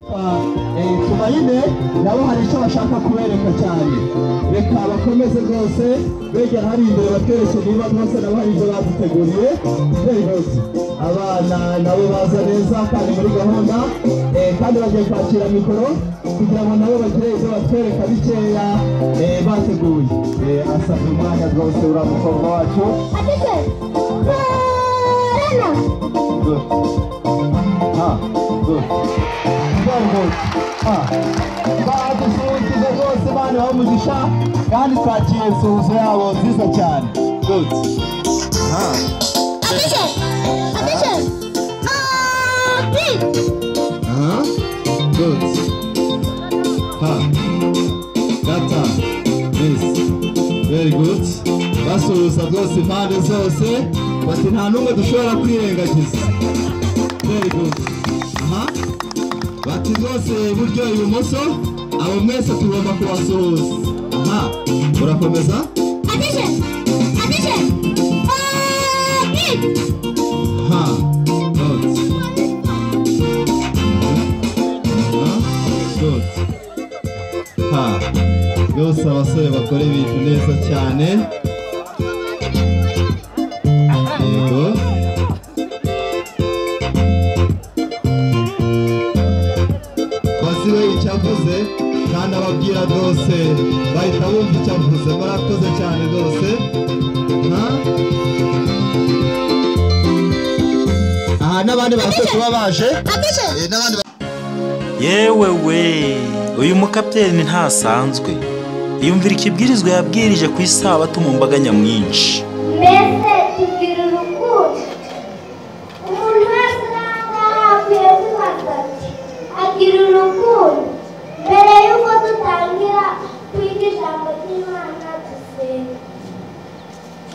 Tumayine nabo hari icyo bashaka kubereka cyane, reka bakomeze rwose begera hari imbere batwereke niba rwose nabo hari ibyo baduteguriye rwose. Abana nabo baza neza kandi muri gahunda, kandi bagiye kwakira mikoro kugira ngo nabo bagire ibyo batwereka bikeya bateguye. Asabye umwanya rwose uriya mukobwa wacu. Badusuhukize rwose bana bamugisha kandi twakiye suhuzo yabo nziza cyane. Good. Good. Gata. Yes. Very good. Basuhuza rwose impande zose bati nta n'umwe dushobora kwirengagiza. Very good. Bati rwose buryo ibumoso abo mwese tugomba kubasuhuza. Urakomeza? Good. Good. Yose abasore bakora ibintu neza cyane. Yego. Basiwe icyavuze kandi ababwira rwose bahita bumva icyavuze. Murakoze cyane rwose. N'abandi bose kuba baje. Yewe we, uyu mukapiteni ntasanzwe. Yumvira ikibwirizwa yabwirije ku isabato mu mbaga nyamwinshi. Mbese tugira urukundo. Umuntu wese n'ahangaha akwiye kwibaza ati agira urukundo. Mbere y'uko dutangira kwiga ijambo ry'Imana dusenga.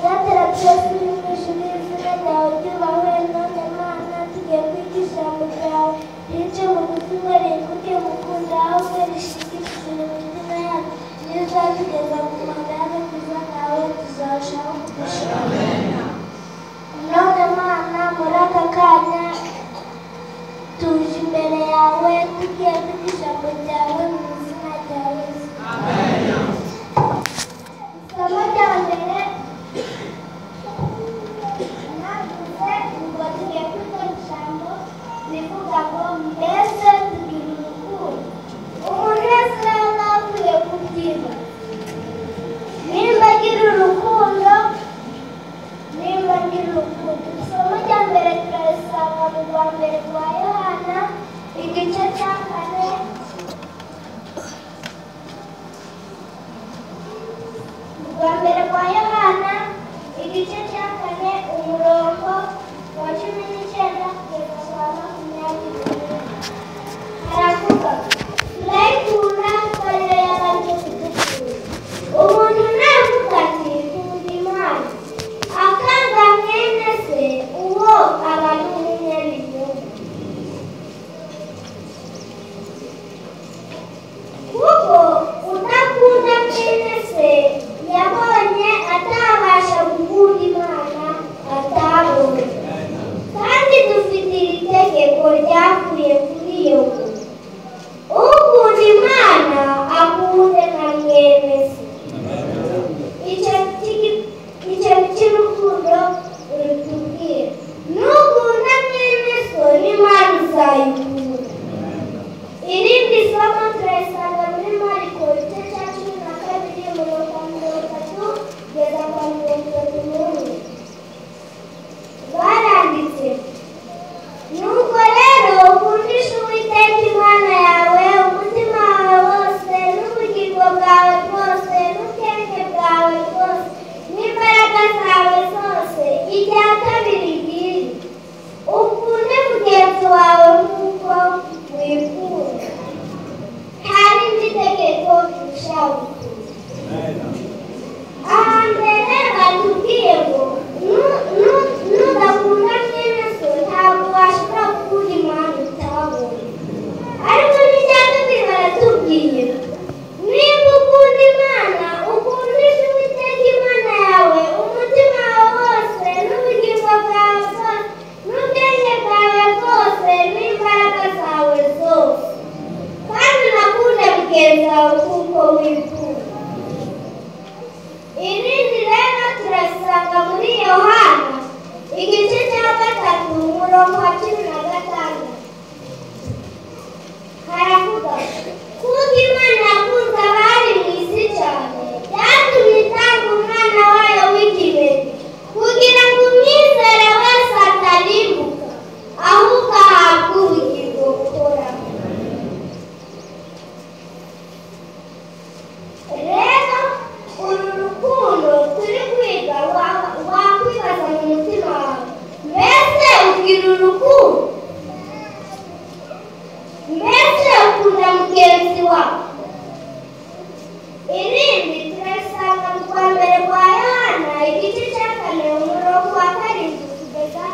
Natera twese uri mu ijuru izina ryawe ryubahwe, none Mana tugiye kwiga ijambo ryawe. Rice mu mutima ringuke mukunda ahubwo rishigikire mu mitima yacu. Niyo uzatugeza ku magare kuza nawe tuzarushaho kugushimira. None Mana muri aka kanya tuje imbere yawe tugiye kwiga ijambo ryawe mu izina rya Yesu. Isomo rya mbere navuze ngo tugiye kwiga ijambo rivuga ngo mbese tugira urukundo. Umuntu wese nawe akwiye kubyiba. Nimba agira urukundo, isomo rya mbere turarisanga mu rwa mbere rwa Yohana igice cya 4. Rwa mbere rwa Yohana igice cya 4 umurongo wa 19 kugeza kwa 20. Haravuga turayikunda twarira y'abandi kudukura. Umuntu navuga ati nkunda Imana akanga mwene se uwo aba ari umunyabinyoma. mugenzi wawe kuko wifuza. Irindi rero turasanga muri Yohana igice cya 3 umurongo wa 15. Haravuga kuko Imana yakunze abari mu isi cyane byatumye itanga umwana wayo w'ikinege kugira ngo umwizera wese atarimbuka ahubwo ahabwe ubugingo buhoraho. Rero uru rukundo turi kwiga wakwibaza mu mutima wawe, mbese ugira urukundo? Mbese ukunda mugenzi wawe? Irindi turasanga mu kwa mbere kwa Yohana igice cya 4 umurongo wa 7 kugeza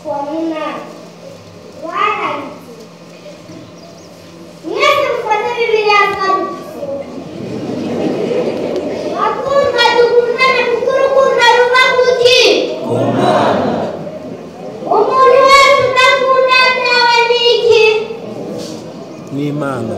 ku wa 8. Baranditse mwese mufate Bibiliya zanyu. Bakundwa dukundane kuko urukundo ruva kuki? Umuntu wese udakunda atewe n'iki? n'Imana.